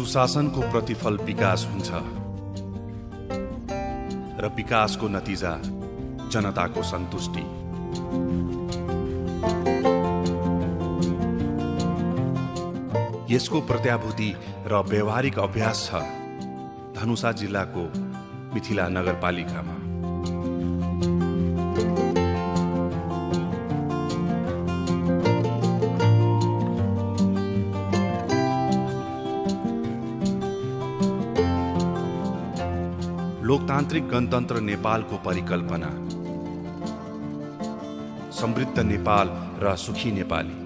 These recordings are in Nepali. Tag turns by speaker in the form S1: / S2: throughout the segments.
S1: सुशासनको प्रतिफल विकास हुन्छ र विकासको नतिजा जनताको सन्तुष्टि। यसको प्रत्याभूति र व्यवहारिक अभ्यास छ धनुषा जिल्लाको मिथिला नगरपालिकामा। लोकतान्त्रिक गणतन्त्र नेपालको परिकल्पना, समृद्ध नेपाल र सुखी नेपाली,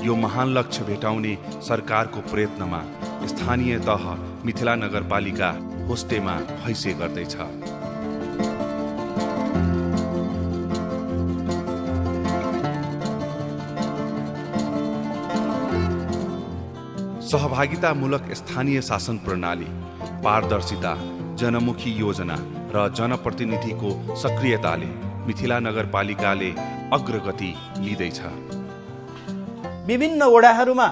S1: यो महान लक्ष्य भेटाउने सरकारको प्रयत्नमा स्थानीय तह मिथिला नगरपालिका होस्टेमा हैसे गर्दैछ। सहभागितामूलक स्थानीय शासन प्रणाली, पारदर्शिता, जनमुखी योजना र जनप्रतिनिधिको सक्रियताले मिथिला नगरपालिकाले अग्रगति लिँदैछ।
S2: विभिन्न वडाहरूमा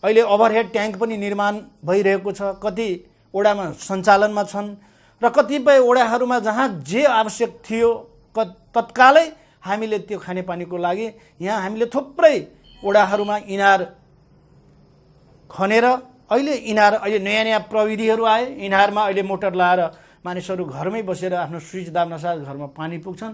S2: अहिले ओभरहेड ट्याङ्क पनि निर्माण भइरहेको छ, कति वडामा सञ्चालनमा छन् र कतिपय वडाहरूमा जहाँ जे आवश्यक थियो तत्कालै हामीले त्यो खानेपानीको लागि यहाँ हामीले थुप्रै वडाहरूमा इनार खनेर अहिले नयाँ नयाँ प्रविधिहरू आए, इनारमा अहिले मोटर लाएर मानिसहरू घरमै बसेर आफ्नो स्विच दाब्नसाथ घरमा पानी पुग्छन्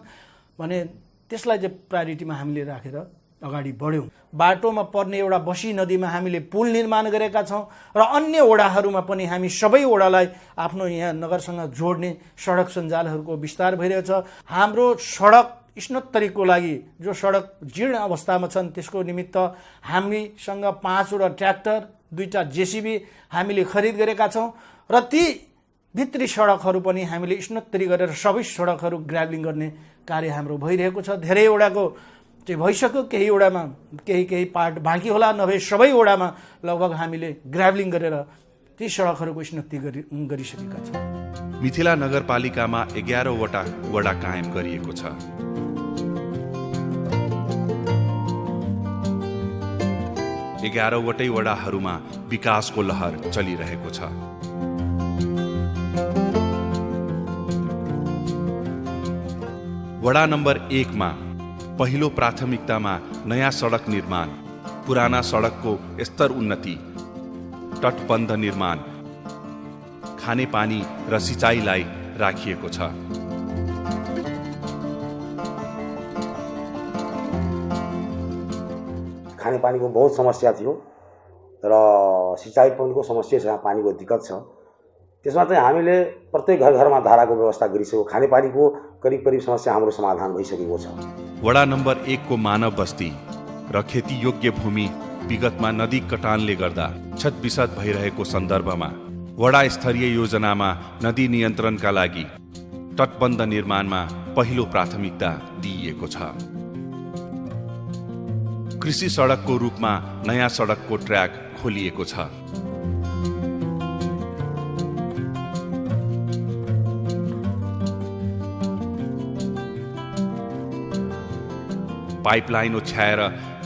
S2: भने त्यसलाई चाहिँ प्रायोरिटीमा हामीले राखेर अगाडि बढ्यौँ। बाटोमा पर्ने एउटा बसी नदीमा हामीले पुल निर्माण गरेका छौँ र अन्य वडाहरूमा पनि हामी सबै वडालाई आफ्नो यहाँ नगरसँग जोड्ने सडक सञ्जालहरूको विस्तार भइरहेछ। हाम्रो सडक स्नोत्तरीको लागि जो सडक जीर्ण अवस्थामा छन् त्यसको निमित्त हामीसँग 5वटा ट्र्याक्टर, 2टा जेसिबी हामीले खरिद गरेका छौँ र ती भित्री सडकहरू पनि हामीले स्नोत्तरी गरेर सबै सडकहरू ग्राभलिङ गर्ने कार्य हाम्रो भइरहेको छ। धेरै वडाको चाहिँ भइसक्यो, केही वडामा केही पार्ट बाँकी होला, नभए सबै वडामा लगभग हामीले ग्राभलिङ गरेर ती सडकहरूको स्नोत्तरी गरिसकेका छौँ।
S1: मिथिला नगरपालिकामा 11वटा वडा कायम गरिएको छ। एघारवटै वडाहरूमा विकासको लहर चलिरहेको छ। वडा नम्बर 1 मा पहिलो प्राथमिकतामा नयाँ सडक निर्माण, पुराना सडकको स्तर उन्नति, तटबन्ध निर्माण, खानेपानी र सिँचाइलाई राखिएको छ।
S3: खानेपानीको बहुत समस्या थियो र सिँचाइ पानीको समस्या छ, पानीको दिक्कत छ। त्यसमा चाहिँ हामीले प्रत्येक घरमा धाराको व्यवस्था गरिसक्यो। खानेपानीको करिब समस्या हाम्रो समाधान भइसकेको छ।
S1: वडा नम्बर 1 को मानव बस्ती र खेती योग्य भूमि विगतमा नदी कटानले गर्दा क्षतविक्षत भइरहेको सन्दर्भमा वडा स्तरीय योजनामा नदी नियन्त्रणका लागि तटबन्ध निर्माणमा पहिलो प्राथमिकता दिइएको छ। कृषि सडकको रूपमा नयाँ सडकको ट्र्याक खोलिएको छ। पाइपलाइन ओछ्याएर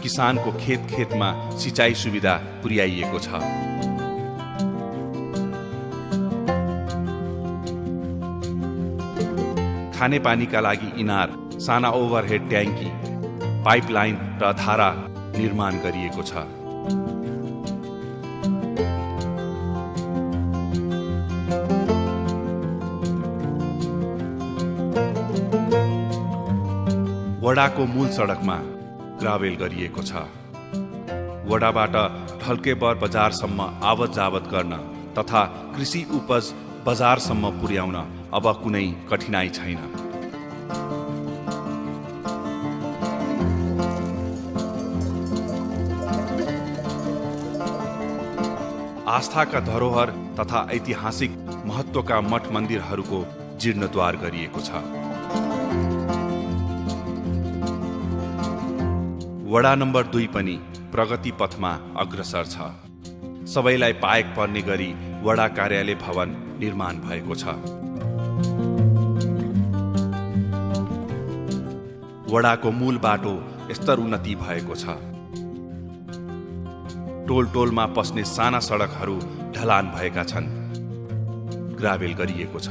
S1: किसानको खेतमा सिँचाइ सुविधा पुर्याइएको छ। खानेपानीका लागि इनार, साना ओभरहेड ट्याङ्की, पाइपलाइन र धारा निर्माण गरिएको छ। वडाको मूल सडकमा ग्राभेल गरिएको छ। वडाबाट ढल्केबर बजारसम्म आवत जावत गर्न तथा कृषि उपज बजारसम्म पुर्याउन अब कुनै कठिनाई छैन। आस्थाका धरोहर तथा ऐतिहासिक महत्त्वका मठ मन्दिरहरूको जीर्णोद्धार गरिएको छ। वडा नम्बर 2 पनि प्रगति पथमा अग्रसर छ। सबैलाई पाएक पर्ने गरी वडा कार्यालय भवन निर्माण भएको छ। वडाको मूल बाटो स्तर उन्नति भएको छ। टोल टोलमा पस्ने साना सडकहरू ढलान भएका छन्, ग्राभेल गरिएको छ।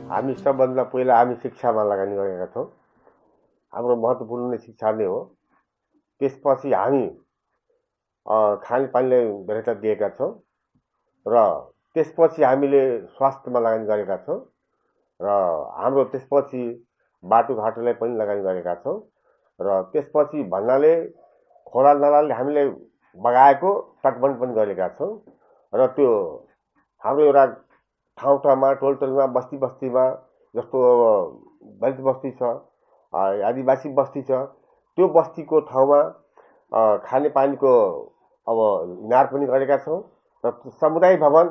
S4: हामी सबभन्दा पहिला हामी शिक्षामा लगानी गरेका छौँ। हाम्रो महत्त्वपूर्ण शिक्षा नै हो। त्यसपछि हामी खानेपानीलाई भेटता दिएका छौँ र त्यसपछि हामीले स्वास्थ्यमा लगानी गरेका छौँ र हाम्रो त्यसपछि बाटोघाटोलाई पनि लगानी गरेका छौँ र त्यसपछि भन्नाले खोला नालाले हामीले बगाएको तटबन्ध पनि गरेका छौँ र त्यो हाम्रो एउटा ठाउँमा टोलटोलमा बस्ती बस्तीमा जस्तो दलित बस्ती छ, आदिवासी बस्ती छ, त्यो बस्तीको ठाउँमा खानेपानीको अब इनार पनि गरेका छौँ र समुदाय भवन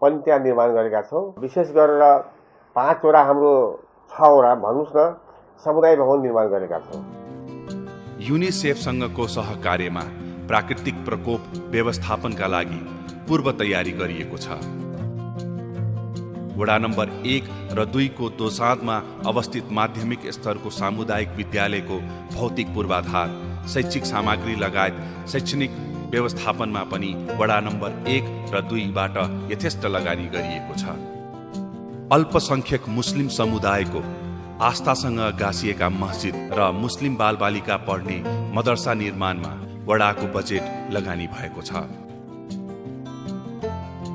S4: पनि त्यहाँ निर्माण गरेका छौँ। विशेष गरेर 5वटा हाम्रो 6वटा भन्नुहोस् न समुदाय भवन निर्माण गरेका छौँ।
S1: युनिसेफसँगको सहकार्यमा प्राकृतिक प्रकोप व्यवस्थापनका लागि पूर्व तयारी गरिएको छ। वडा नम्बर 1 र 2 को दोसाँधमा अवस्थित माध्यमिक स्तरको सामुदायिक विद्यालयको भौतिक पूर्वाधार, शैक्षिक सामग्री लगायत शैक्षणिक व्यवस्थापनमा पनि वडा नम्बर 1 र 2बाट यथेष्ट लगानी गरिएको छ। अल्पसंख्यक मुस्लिम समुदायको आस्थासँग गाँसिएका मस्जिद र मुस्लिम बालबालिका पढ्ने मदरसा निर्माणमा वडाको बजेट लगानी भएको छ।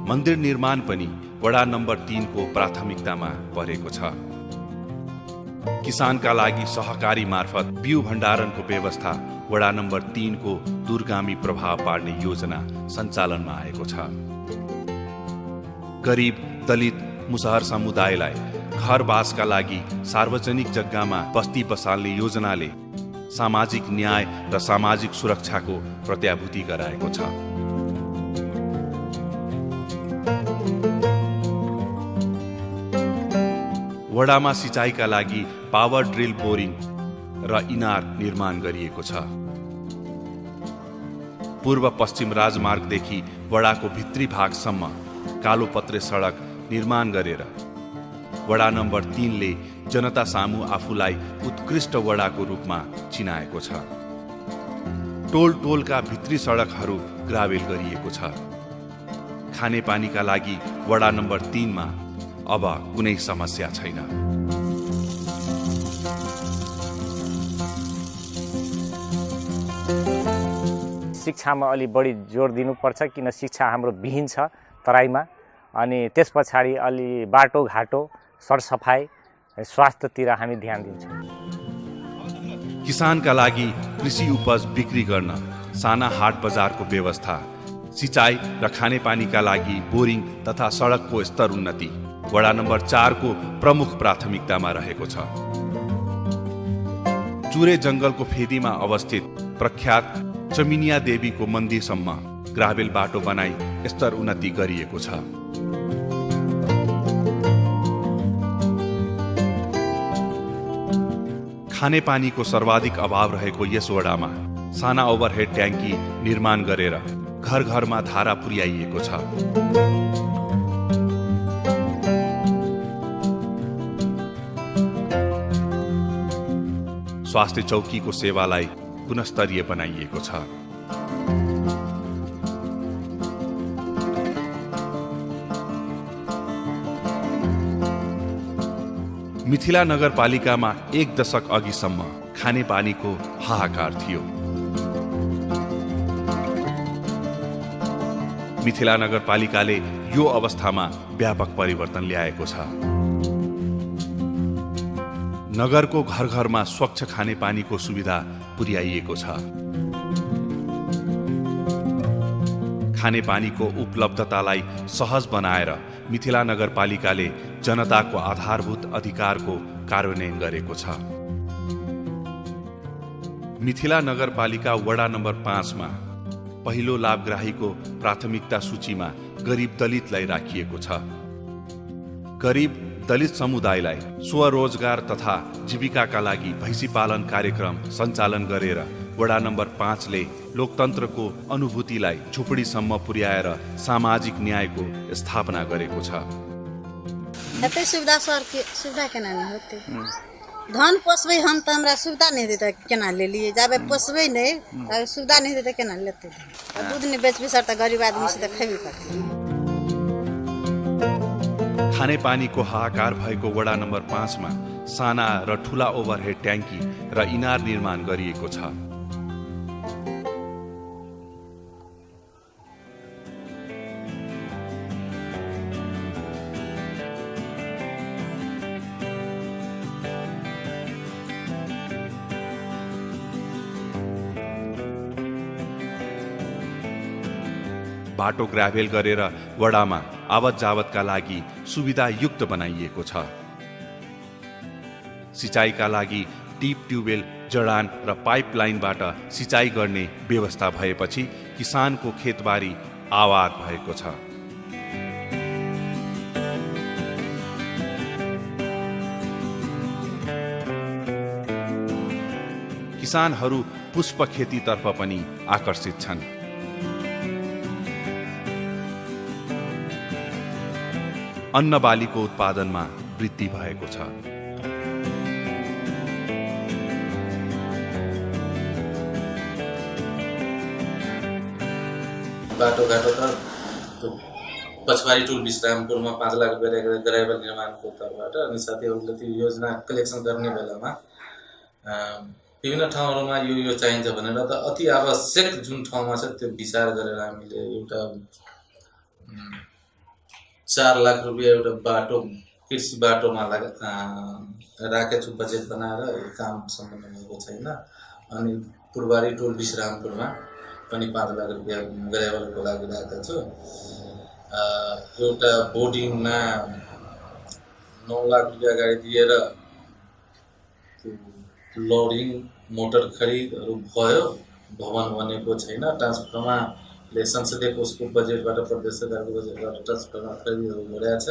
S1: मन्दिर निर्माण पनि वडा नम्बर 3 को प्राथमिकतामा परेको छ। किसानका लागि सहकारी मार्फत बिउ भण्डारणको व्यवस्था वडा नम्बर 3 को दूरगामी प्रभाव पार्ने योजना सञ्चालनमा आएको छ। गरिब, दलित, मुसहर समुदायलाई घरवासका लागि सार्वजनिक जग्गामा बस्ती बसाल्ने योजनाले सामाजिक न्याय र सामाजिक सुरक्षाको प्रत्याभूति गराएको छ। वडामा सिँचाइका लागि पावर ड्रिल बोरिङ र इनार निर्माण गरिएको छ। पूर्व पश्चिम राजमार्गदेखि वडाको भित्री भागसम्म कालोपत्रे सडक निर्माण गरेर वडा नम्बर 3 ले जनता सामु आफूलाई उत्कृष्ट वडाको रूपमा चिनाएको छ। टोल टोलका भित्री सडकहरू ग्राभेल गरिएको छ। खानेपानीका लागि वडा नम्बर 3 मा अब कुनै समस्या छैन।
S5: शिक्षामा अलि बढी जोड दिनुपर्छ, किन शिक्षा हाम्रो विहीन छ तराईमा। अनि त्यस पछाडि अलि बाटोघाटो, सरसफाइ, स्वास्थ्यतिर हामी ध्यान दिन्छौँ।
S1: किसानका लागि कृषि उपज बिक्री गर्न साना हाट बजारको व्यवस्था, सिँचाइ र खानेपानीका लागि बोरिङ तथा सडकको स्तर उन्नति वडा नम्बर 4 को प्रमुख प्राथमिकतामा रहेको छ। चुरे जंगलको फेदीमा अवस्थित प्रख्यात चमिनिया देवीको मन्दिरसम्म ग्राभेल बाटो बनाई स्तर उन्नति गरिएको छ। खानेपानीको सर्वाधिक अभाव रहेको यस वडामा साना ओभरहेड ट्याङ्की निर्माण गरेर घर घरमा धारा पुर्याइएको छ। स्वास्थ्य चौकीको सेवालाई गुणस्तरीय बनाइएको छ। मिथिला नगरपालिकामा 1 दशक अघिसम्म खानेपानीको हाहाकार थियो। मिथिला नगरपालिकाले यो अवस्थामा व्यापक परिवर्तन ल्याएको छ। नगरको घर घरमा स्वच्छ खानेपानीको सुविधा पुर्याइएको छ। खानेपानीको उपलब्धतालाई सहज बनाएर मिथिला नगरपालिकाले जनताको आधारभूत अधिकारको कार्यान्वयन गरेको छ। मिथिला नगरपालिका वडा नम्बर 5 मा पहिलो लाभग्राहीको प्राथमिकता सूचीमा गरिब दलितलाई राखिएको छ। गरिब दलित समुदायलाई स्वरोजगार तथा जीविकाका लागि भैँसी पालन कार्यक्रम सञ्चालन गरेर वडा नम्बर 5 ले लोकतन्त्रको अनुभूतिलाई झुपडीसम्म पुर्याएर सामाजिक न्यायको स्थापना गरेको छ।
S6: यतै सुविधा सर के सुविधा केना नहीं होते। धान पोसबै हम तो हमरा सुविधा नहीं देता केना ले लिए जाबे पोसबै नहीं सुविधा नहीं देता केना लेते दूध नहीं बेच बिसर त गरीब आदमी से त खैबे पर्छ।
S1: खानेपानीको हाहाकार भएको वडा नम्बर 5 मा साना र ठूला ओभरहेड ट्याङ्की र इनार निर्माण गरिएको छ। बाटो ग्राभेल गरेर वडामा आवत जावतका लागि सुविधायुक्त बनाइएको छ। सिँचाइका लागि टिप ट्युबवेल, जडान र पाइपलाइनबाट सिँचाइ गर्ने व्यवस्था भएपछि किसानको खेतबारी आबाद भएको छ। किसानहरू पुष्प खेतीतर्फ पनि आकर्षित छन्। अन्न बालीको उत्पादनमा वृद्धि भएको छ।
S7: बाटोघाटो त पछवारी टोल विश्रामपुरमा 5 लाख रुपियाँ ग्राभेल निर्माणको तर्फबाट अनि साथीहरूले त्यो योजना कलेक्सन गर्ने बेलामा विभिन्न ठाउँहरूमा यो चाहिन्छ भनेर त अति आवश्यक जुन ठाउँमा छ त्यो विचार गरेर हामीले एउटा 4 लाख रुपियाँ एउटा बाटो कृषि बाटोमा राखेछु बजेट बनाएर काम सम्पन्न भएको छैन। अनि पूर्वारी टोल विश्रामपुरमा पनि 5 लाख रुपियाँ ग्राभेलको लागि राखेको छु। एउटा बोर्डिङमा 9 लाख रुपियाँ गाडी दिएर लोडिङ मोटर खरिदहरू भयो। भवन बनेको छैन। ट्रान्सफर्मरले संसदीय कोषको बजेटबाट प्रदेश सरकारको बजेटबाट ट्रान्सफर्मर खरिदहरू भइरहेछ।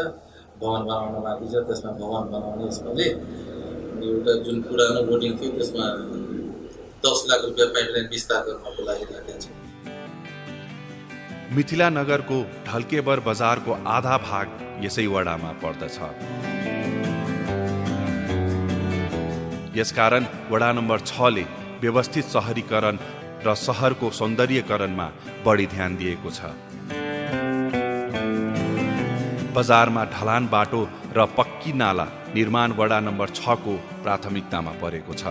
S7: भवन बनाउन बाँकी छ, त्यसमा भवन बनाउने यसपालि। एउटा जुन पुरानो बोर्डिङ थियो त्यसमा 10 लाख रुपियाँ पाइपलाइन विस्तार गर्नको लागि राखेको छु।
S1: मिथिला नगरको ढल्केबर बजारको आधा भाग यसै वडामा पर्दछ। यसकारण वडा नम्बर 6 ले व्यवस्थित शहरीकरण र शहरको सौन्दर्यकरणमा बढी ध्यान दिएको छ। बजारमा ढलान बाटो र पक्की नाला निर्माण वडा नम्बर 6 को प्राथमिकतामा परेको छ।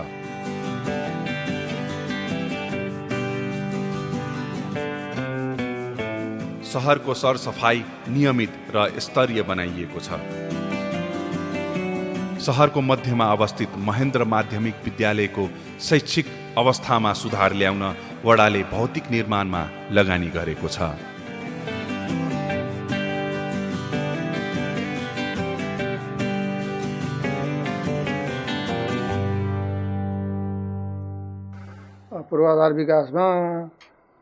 S1: शहरको सरसफाई नियमित र स्तरीय बनाइएको छ। शहरको मध्यमा अवस्थित महेन्द्र माध्यमिक विद्यालयको शैक्षिक अवस्थामा सुधार ल्याउन वडाले भौतिक निर्माणमा लगानी गरेको छ।
S8: पूर्वाधार विकासमा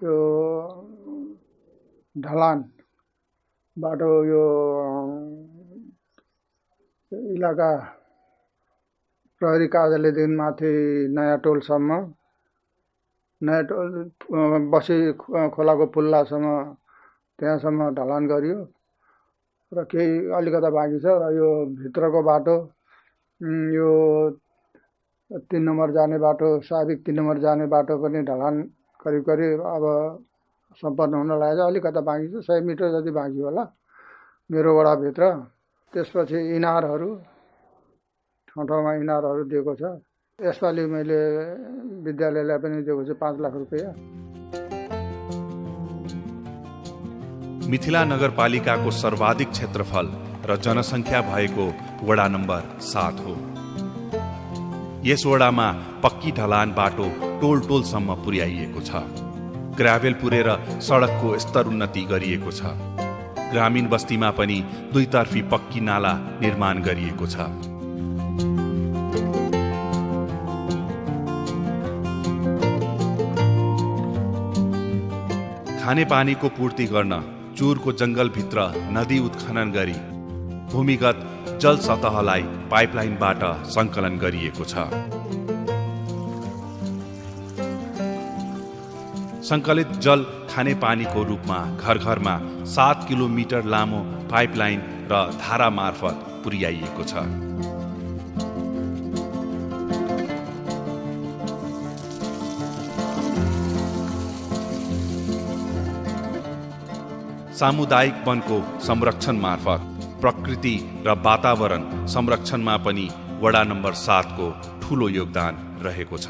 S8: यो ढलान बाटो यो इलाका प्रहरी कार्यालयदेखि माथि नयाँ टोलसम्म, नयाँ टोल बसी खोलाको पुल्लासम्म त्यहाँसम्म ढलान गरियो र केही अलिकता बाँकी छ। र यो भित्रको बाटो यो 3 नम्बर जाने बाटो, साबिक 3 नम्बर जाने बाटो पनि ढलान करिब करिब अब सम्पन्न हुन लागेको छ। अलिकता बाँकी छ, 100 मिटर जति बाँकी होला मेरो वडाभित्र। त्यसपछि इनारहरू ठाउँ ठाउँमा इनारहरू दिएको छ। यसपालि मैले विद्यालयलाई पनि दिएको छु 5 लाख रुपियाँ।
S1: मिथिला नगरपालिकाको सर्वाधिक क्षेत्रफल र जनसङ्ख्या भएको वडा नम्बर 7 हो। यस वडामा पक्की ढलान बाटो टोल टोलसम्म पुर्याइएको छ। ग्राभेल पुरेर सडकको स्तर उन्नति गरिएको छ। ग्रामीण बस्तीमा पनि 2 तर्फी पक्की नाला निर्माण गरिएको छ। खानेपानीको पूर्ति गर्न चुरको जङ्गलभित्र नदी उत्खनन गरी भूमिगत जल सतहलाई पाइपलाइनबाट सङ्कलन गरिएको छ। सङ्कलित जल खानेपानीको रूपमा घर घरमा 7 किलोमिटर लामो पाइपलाइन र धारा मार्फत पुर्याइएको छ। सामुदायिक वनको संरक्षण मार्फत प्रकृति र वातावरण संरक्षणमा पनि वडा नम्बर 7 को ठूलो योगदान रहेको छ।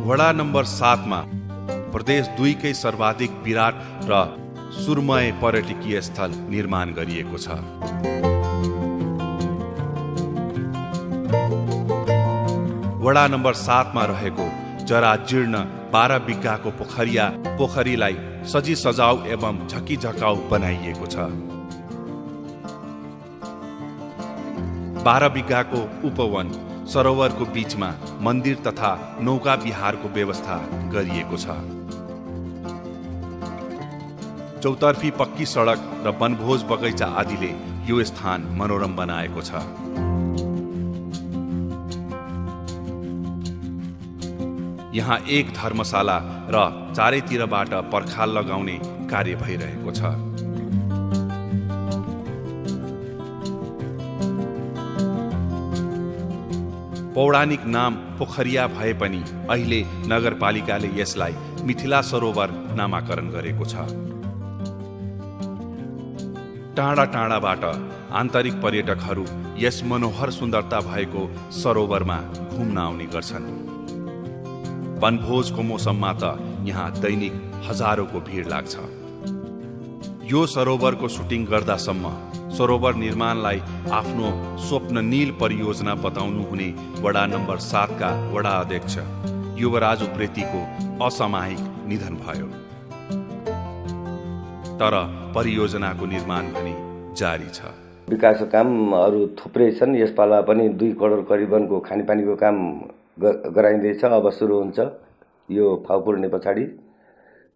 S1: वडा नम्बर 7 मा प्रदेश 2 कै सर्वाधिक विराट र सुरमय पर्यटकीय स्थल निर्माण गरिएको छ। वडा नम्बर 7 मा रहेको जराजीर्ण 12 बिघाको पोखरीलाई सजी सजाउ एवं झकी झकाउ बनाइएको छ। 12 बिघाको उपवन सरोवरको बीचमा मन्दिर तथा नौका विहारको व्यवस्था गरिएको छ। चौतर्फी पक्की सडक र वनभोज बगैँचा आदिले यो स्थान मनोरम बनाएको छ। यहाँ एक धर्मशाला र चारैतिरबाट पर्खाल लगाउने कार्य भइरहेको छ। पौराणिक नाम पोखरिया भए पनि अहिले नगरपालिकाले यसलाई मिथिला सरोवर नामाकरण गरेको छ। टाढा टाढाबाट आन्तरिक पर्यटकहरू यस मनोहर सुन्दरता भएको सरोवरमा घुम्न आउने गर्छन्। वनभोजको मौसममा त यहाँ दैनिक हजारौंको भिड लाग्छ। यो सरोवरको सुटिङ गर्दासम्म सरोवर निर्माणलाई आफ्नो स्वप्न नील परियोजना बताउनु हुने वडा नम्बर 7 का वडा अध्यक्ष युवराज उप्रेतीको असामयिक निधन भयो। तर परियोजनाको निर्माण भने जारी छ।
S9: विकासको काम अरू थुप्रै छन्। यसपाला पनि 2 करोड करिबनको खानेपानीको काम गराइँदैछ, अब सुरु हुन्छ यो फाउ पुर्ने पछाडि।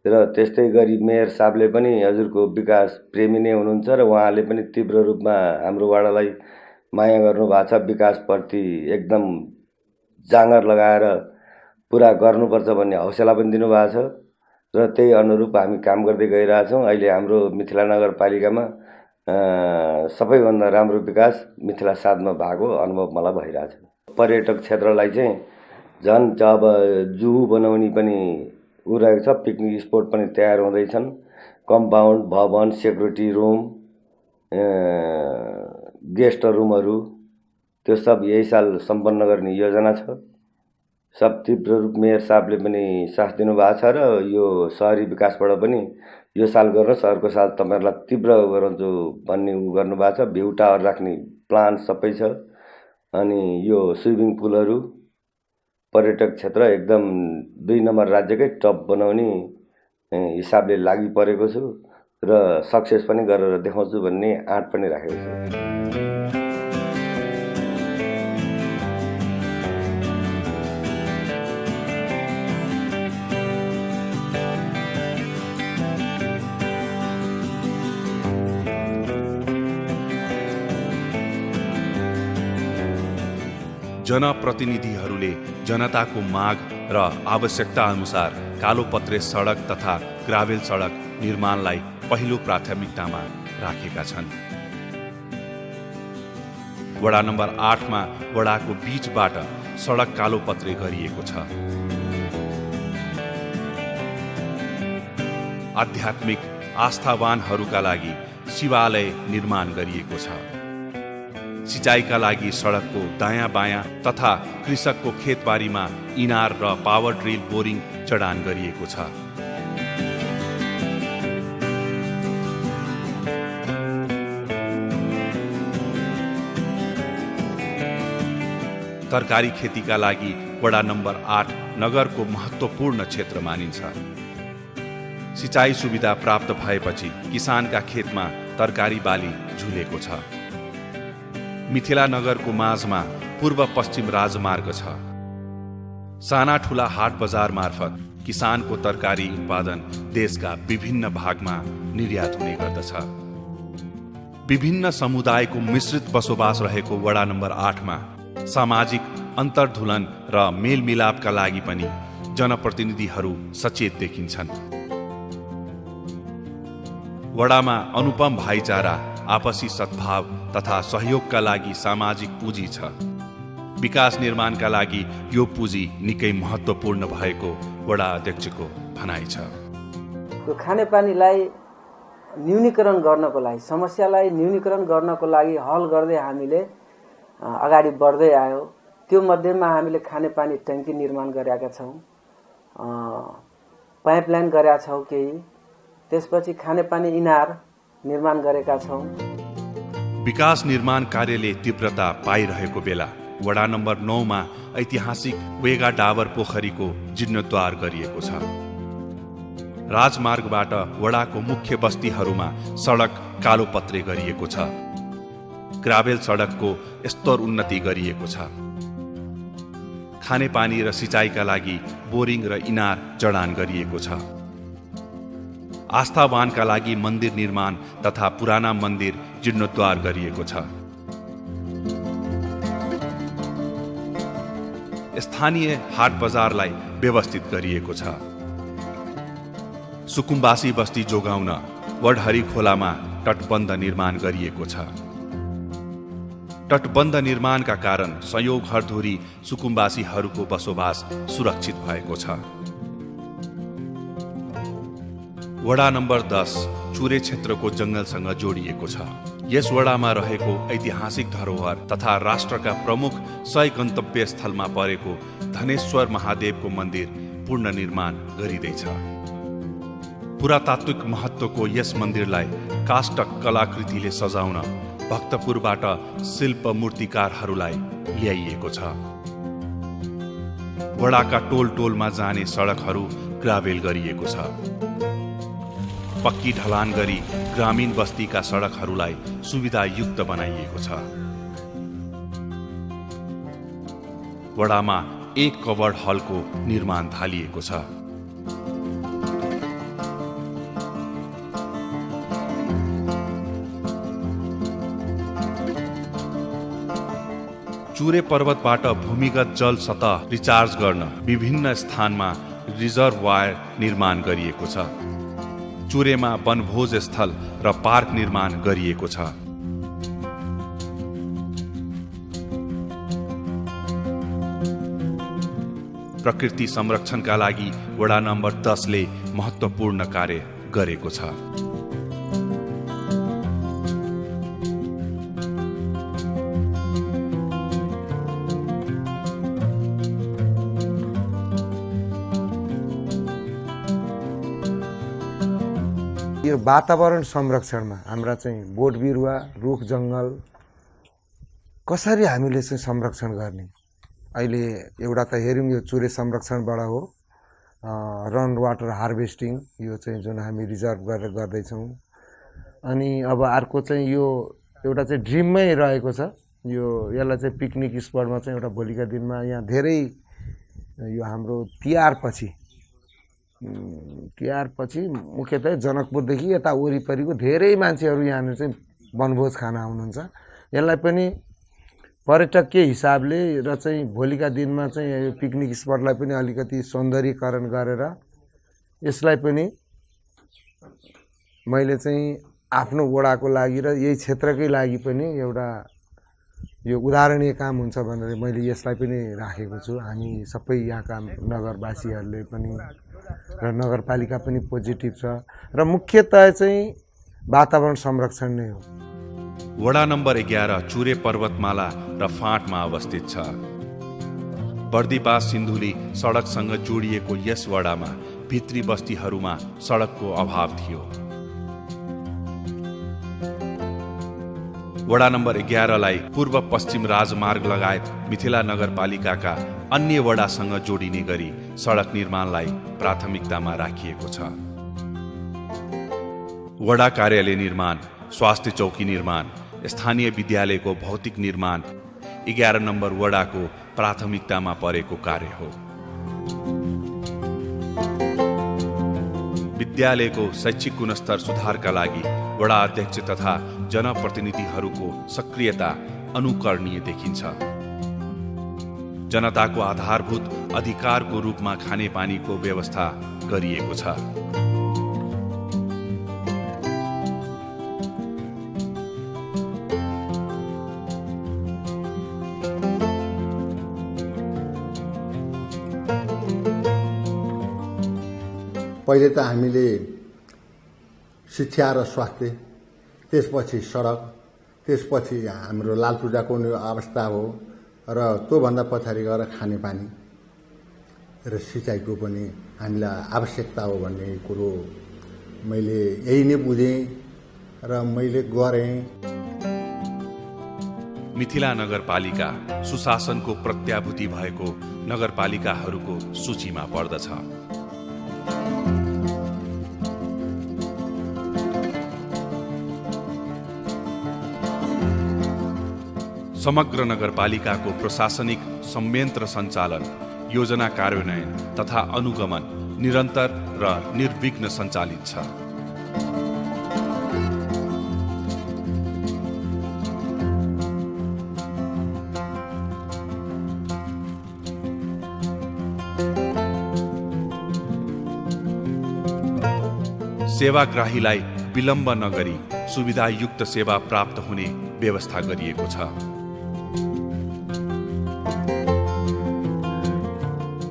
S9: र त्यस्तै गरी मेयर साहबले पनि हजुरको विकास प्रेमी नै हुनुहुन्छ र उहाँले पनि तीव्र रूपमा हाम्रो वाडालाई माया गर्नुभएको छ। विकासप्रति एकदम जाँगर लगाएर पुरा गर्नुपर्छ भन्ने हौसला पनि दिनुभएको छ र त्यही अनुरूप हामी काम गर्दै गइरहेछौँ। अहिले हाम्रो मिथिला नगरपालिकामा सबैभन्दा राम्रो विकास मिथिला 7 मा भएको अनुभव मलाई भइरहेछ। पर्यटक क्षेत्रलाई चाहिँ झन् अब जू बनाउने पनि रहेको छ, पिकनिक स्पोट पनि तयार हुँदैछन्, कम्पाउन्ड भवन, सेक्युरिटी रुम, गेस्ट रुमहरू त्यो सब यही साल सम्पन्न गर्ने योजना छ। सब तीव्र रूप मेयर साहबले पनि साथ दिनुभएको छ र यो सहरी विकासबाट पनि यो साल गर्नुहोस्, अर्को साल तपाईँहरूलाई तीव्र गराउँछु भन्ने गर्नुभएको छ। भ्यू टावर राख्ने प्लान सबै छ। अनि यो स्विमिङ पुलहरू पर्यटक क्षेत्र एकदम 2 नम्बर राज्यकै टप बनाउने हिसाबले लागि परेको छु र सक्सेस पनि गरेर देखाउँछु भन्ने आँट पनि राखेको छु।
S1: जनप्रतिनिधिहरूले जनताको माग र आवश्यकता अनुसार कालोपत्रे सडक तथा ग्राभेल सडक निर्माणलाई पहिलो प्राथमिकतामा राखेका छन्। वडा नम्बर 8 मा वडाको बीचबाट सडक कालोपत्रे गरिएको छ। आध्यात्मिक आस्थावानहरूका लागि शिवालय निर्माण गरिएको छ। सिंचाइका लागि सडकको दायाँ बायाँ तथा कृषकको खेतबारीमा इनार र पावर ड्रिल बोरिङ जडान गरिएको छ। तरकारी खेतीका लागि वडा नम्बर 8 नगरको महत्त्वपूर्ण क्षेत्र मानिन्छ। सिंचाइ सुविधा प्राप्त भएपछि किसानका खेतमा तरकारी बाली झुलेको छ। मिथिला नगरको माझमा पूर्व पश्चिम राजमार्ग छ। साना ठूला हाट बजार मार्फत किसानको तरकारी उत्पादन देशका विभिन्न भागमा निर्यात हुने गर्दछ। विभिन्न समुदायको मिश्रित बसोबास रहेको वडा नम्बर 8 मा सामाजिक अन्तर्धुलन र मेलमिलापका लागि पनि जनप्रतिनिधिहरू सचेत देखिन्छन्। वडामा अनुपम भाइचारा, आपसी सद्भाव तथा सहयोगका लागि सामाजिक पुँजी छ। विकास निर्माणका लागि यो पुँजी निकै महत्त्वपूर्ण भएको वडा अध्यक्षको भनाइ छ।
S10: यो खानेपानीलाई न्यूनीकरण गर्नको लागि, समस्यालाई न्यूनीकरण गर्नको लागि हल गर्दै हामीले अगाडि बढ्दै आयो। त्यो मध्येमा हामीले खानेपानी ट्याङ्की निर्माण गरेका छौँ, पाइपलाइन गरेका छौँ केही, त्यसपछि खानेपानी इनार निर्माण गरेका छौँ।
S1: विकास निर्माण कार्यले तीव्रता पाइरहेको बेला वडा नम्बर 9 मा ऐतिहासिक वेगा डाबर पोखरीको जीर्णोद्धार गरिएको छ। राजमार्गबाट वडाको मुख्य बस्तीहरूमा सडक कालोपत्रे गरिएको छ। ग्राभेल सडकको स्तर उन्नति गरिएको छ। खानेपानी र सिँचाइका लागि बोरिङ र इनार जडान गरिएको छ। आस्थावानका लागि मन्दिर निर्माण तथा पुराना मन्दिर जीर्णोद्धार गरिएको छ। स्थानीय हाट बजारलाई व्यवस्थित गरिएको छ। सुकुम्बासी बस्ती जोगाउन वडहरी खोलामा तटबन्ध निर्माण गरिएको छ। तटबन्ध निर्माणका कारण सयौं घरधुरी सुकुम्बासीहरूको बसोबास सुरक्षित भएको छ। वडा नम्बर 10 चुरे क्षेत्रको जंगलसँग जोडिएको छ। यस वडामा रहेको ऐतिहासिक धरोहर तथा राष्ट्रका प्रमुख 100 गन्तव्य स्थलमा परेको धनेश्वर महादेवको मन्दिर पुनर्निर्माण गरिँदैछ। पुरातात्विक महत्त्वको यस मन्दिरलाई काष्ठ कलाकृतिले सजाउन भक्तपुरबाट शिल्प मूर्तिकारहरूलाई ल्याइएको छ। वडाका टोल टोलमा जाने सडकहरू ग्राभेल गरिएको छ। पक्की ढलान गरी ग्रामीण बस्तीका सडकहरूलाई सुविधायुक्त बनाइएको छ। वडामा 1 कवर्ड हलको निर्माण थालिएको छ। चुरे पर्वतबाट भूमिगत जल सतह रिचार्ज गर्न विभिन्न स्थानमा रिजर्भवायर निर्माण गरिएको छ। चुरेमा वनभोज स्थल र पार्क निर्माण गरिएको छ। प्रकृति संरक्षणका लागि वडा नम्बर 10 ले महत्त्वपूर्ण कार्य गरेको छ।
S11: यो वातावरण संरक्षणमा हाम्रा चाहिँ बोट बिरुवा, रुख जङ्गल कसरी हामीले चाहिँ संरक्षण गर्ने, अहिले एउटा त हेऱ्यौँ यो चुरे संरक्षणबाट हो, रन वाटर हार्भेस्टिङ यो चाहिँ जुन हामी रिजर्भ गरेर गर्दैछौँ। अनि अब अर्को चाहिँ यो एउटा चाहिँ ड्रिममै रहेको छ। यो यसलाई चाहिँ पिकनिक स्पटमा चाहिँ एउटा भोलिका दिनमा यहाँ धेरै यो हाम्रो तिहारपछि मुख्यतः जनकपुरदेखि यता वरिपरिको धेरै मान्छेहरू यहाँनिर चाहिँ वनभोज खान आउनुहुन्छ। यसलाई पनि पर्यटकीय हिसाबले र चाहिँ भोलिका दिनमा चाहिँ यो पिकनिक स्पटलाई पनि अलिकति सौन्दर्यीकरण गरेर यसलाई पनि मैले चाहिँ आफ्नो वडाको लागि र यही क्षेत्रकै लागि पनि एउटा यो उदाहरणीय काम हुन्छ भनेर मैले यसलाई पनि राखेको छु। हामी सबै यहाँका नगरवासीहरूले पनि र नगरपालिका पनि पोजिटिभ छ र मुख्यतः चाहिँ वातावरण संरक्षण नै हो।
S1: वडा नम्बर 11 चुरे पर्वतमाला र फाँटमा अवस्थित छ। बर्दिपास सिन्धुली सडकसँग जोडिएको यस वडामा भित्री बस्तीहरूमा सडकको अभाव थियो। वडा नम्बर 11 लाई पूर्व पश्चिम राजमार्ग लगायत मिथिला नगरपालिकाका अन्य वडासँग जोडिने गरी सडक निर्माणलाई प्राथमिकतामा राखिएको छ। वडा कार्यालय निर्माण, स्वास्थ्य चौकी निर्माण, स्थानीय विद्यालयको भौतिक निर्माण 11 नम्बर वडाको प्राथमिकतामा परेको कार्य हो। विद्यालयको शैक्षिक गुणस्तर सुधारका लागि वडा अध्यक्ष तथा जनप्रतिनिधिहरूको सक्रियता अनुकरणीय देखिन्छ। जनताको आधारभूत अधिकारको रूपमा खानेपानीको व्यवस्था गरिएको छ।
S8: पहिले त हामीले शिक्षा र स्वास्थ्य, त्यसपछि सडक, त्यसपछि हाम्रो लालपूजाको अवस्था हो र त्योभन्दा पछाडि गएर खानेपानी र सिँचाइको पनि हामीलाई आवश्यकता हो भन्ने कुरो मैले यही नै बुझेँ र मैले गरेँ।
S1: मिथिला नगरपालिका सुशासनको प्रत्याभूति भएको नगरपालिकाहरूको सूचीमा पर्दछ। समग्र नगरपालिकाको प्रशासनिक संयन्त्र सञ्चालन, योजना कार्यान्वयन तथा अनुगमन निरन्तर र निर्विघ्न सञ्चालित छ। सेवाग्राहीलाई विलम्ब नगरी सुविधायुक्त सेवा प्राप्त हुने व्यवस्था गरिएको छ।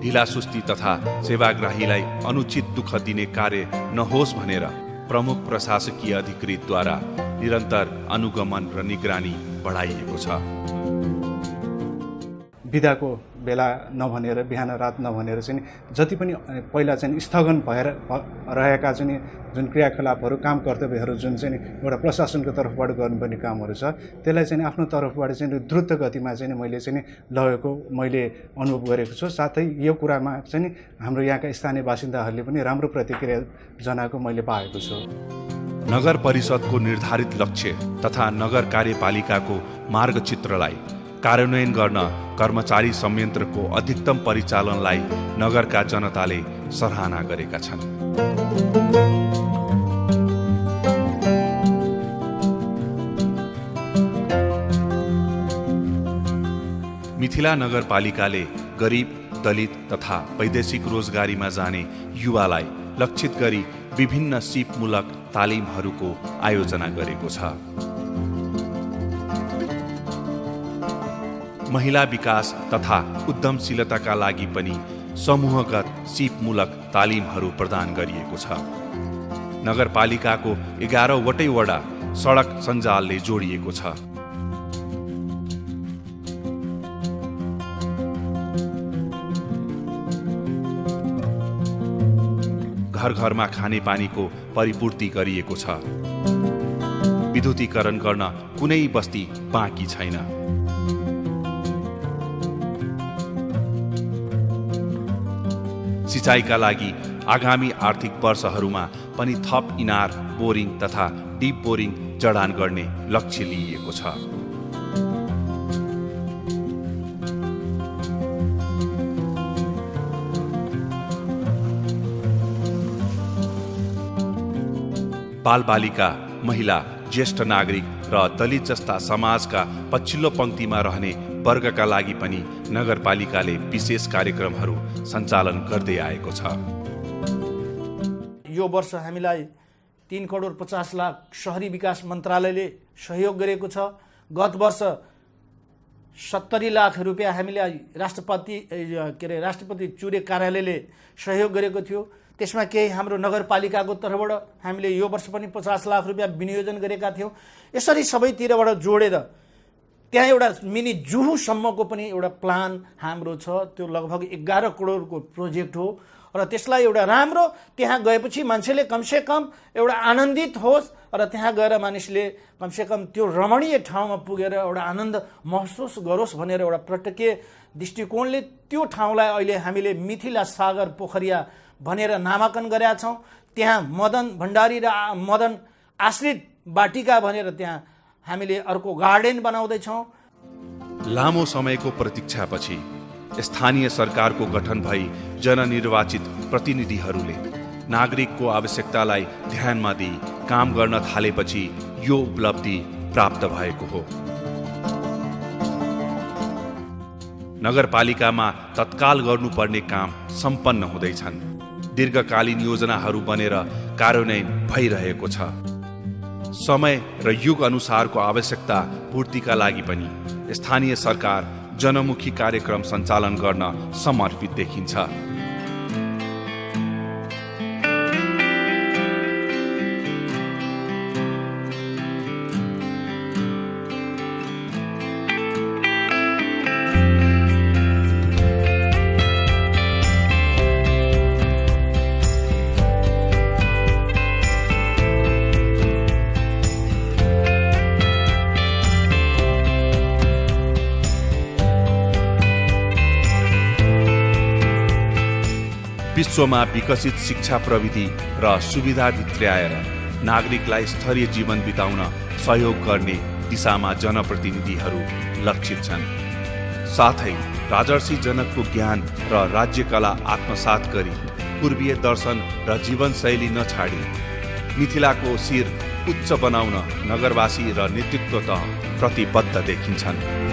S1: ढिलासुस्ती तथा सेवाग्राहीलाई अनुचित दुःख दिने कार्य नहोस् भनेर प्रमुख प्रशासकीय अधिकृतद्वारा निरन्तर अनुगमन र निगरानी बढाइएको छ।
S2: बिदाको बेला नभनेर, बिहान रात नभनेर चाहिँ जति पनि पहिला चाहिँ स्थगन भएर रहेका चाहिँ जुन क्रियाकलापहरू, काम कर्तव्यहरू जुन चाहिँ एउटा प्रशासनको तर्फबाट गर्नुपर्ने कामहरू छ, त्यसलाई चाहिँ आफ्नो तर्फबाट चाहिँ द्रुत गतिमा चाहिँ मैले चाहिँ लगेको मैले अनुभव गरेको छु। साथै यो कुरामा चाहिँ हाम्रो यहाँका स्थानीय बासिन्दाहरूले पनि राम्रो प्रतिक्रिया जनाएको मैले पाएको छु।
S1: नगर परिषदको निर्धारित लक्ष्य तथा नगर कार्यपालिकाको मार्गचित्रलाई कार्यान्वयन गर्न कर्मचारी संयन्त्रको अधिकतम परिचालनलाई नगरका जनताले सराहना गरेका छन्। मिथिला नगरपालिकाले गरिब, दलित तथा वैदेशिक रोजगारीमा जाने युवालाई लक्षित गरी विभिन्न सिपमूलक तालिमहरूको आयोजना गरेको छ। महिला विकास तथा उद्यमशीलताका लागि पनि समूहगत सिपमूलक तालिमहरू प्रदान गरिएको छ। नगरपालिकाको 11वटै वडा सडक सञ्जालले जोडिएको छ। घर घरमा खानेपानीको परिपूर्ति गरिएको छ। विद्युतीकरण गर्न कुनै बस्ती बाँकी छैन। सिँचाइका लागि आगामी आर्थिक वर्षहरूमा पनि थप इनार, बोरिङ तथा डिप बोरिङ जडान गर्ने लक्ष्य लिइएको छ। बालबालिका, महिला, ज्येष्ठ नागरिक र दलित जस्ता समाजका पछिल्लो पङ्क्तिमा रहने वर्गका लागि पनि नगरपालिकाले विशेष कार्यक्रमहरू सञ्चालन गर्दै आएको छ।
S2: यो वर्ष हामीलाई 3 करोड 50 लाख शहरी विकास मन्त्रालयले सहयोग गरेको छ। गत वर्ष 70 लाख रुपियाँ हामीलाई राष्ट्रपति चुरे कार्यालयले सहयोग गरेको थियो। त्यसमा केही हाम्रो नगरपालिकाको तर्फबाट हामीले यो वर्ष पनि 50 लाख रुपियाँ विनियोजन गरेका थियौँ। यसरी सबैतिरबाट जोडेर त्यहाँ एउटा मिनी जुहूसम्मको पनि एउटा प्लान हाम्रो छ। त्यो लगभग 11 करोडको प्रोजेक्ट हो र त्यसलाई एउटा राम्रो त्यहाँ गएपछि मान्छेले कमसेकम एउटा आनन्दित होस् र त्यहाँ गएर मानिसले कमसेकम त्यो रमणीय ठाउँमा पुगेर एउटा आनन्द महसुस गरोस् भनेर एउटा पर्यटकीय दृष्टिकोणले त्यो ठाउँलाई अहिले हामीले मिथिला सागर पोखरिया भनेर नामाकरण गरेका छौँ। त्यहाँ मदन भण्डारी र मदन आश्रित बाटिका भनेर त्यहाँ हामीले अर्को गार्डन बनाउँदैछौँ।
S1: लामो समयको प्रतीक्षापछि स्थानीय सरकारको गठन भई जननिर्वाचित प्रतिनिधिहरूले नागरिकको आवश्यकतालाई ध्यानमा दिई काम गर्न थालेपछि यो उपलब्धि प्राप्त भएको हो। नगरपालिकामा तत्काल गर्नुपर्ने काम सम्पन्न हुँदैछन्। दीर्घकालीन योजनाहरू बनेर कार्यान्वयन भइरहेको छ। समय र युग अनुसारको आवश्यकता पूर्तिका लागि पनि स्थानीय सरकार जनमुखी कार्यक्रम सञ्चालन गर्न समर्पित देखिन्छ। विश्वमा विकसित शिक्षा प्रविधि र सुविधा भित्र्याएर नागरिकलाई स्तरीय जीवन बिताउन सहयोग गर्ने दिशामा जनप्रतिनिधिहरू लक्षित छन्। साथै राजर्षि जनकको ज्ञान र राज्यकला आत्मसात गरी पूर्वीय दर्शन र जीवनशैली नछाडी मिथिलाको शिर उच्च बनाउन नगरवासी र नेतृत्व तह प्रतिबद्ध देखिन्छन्।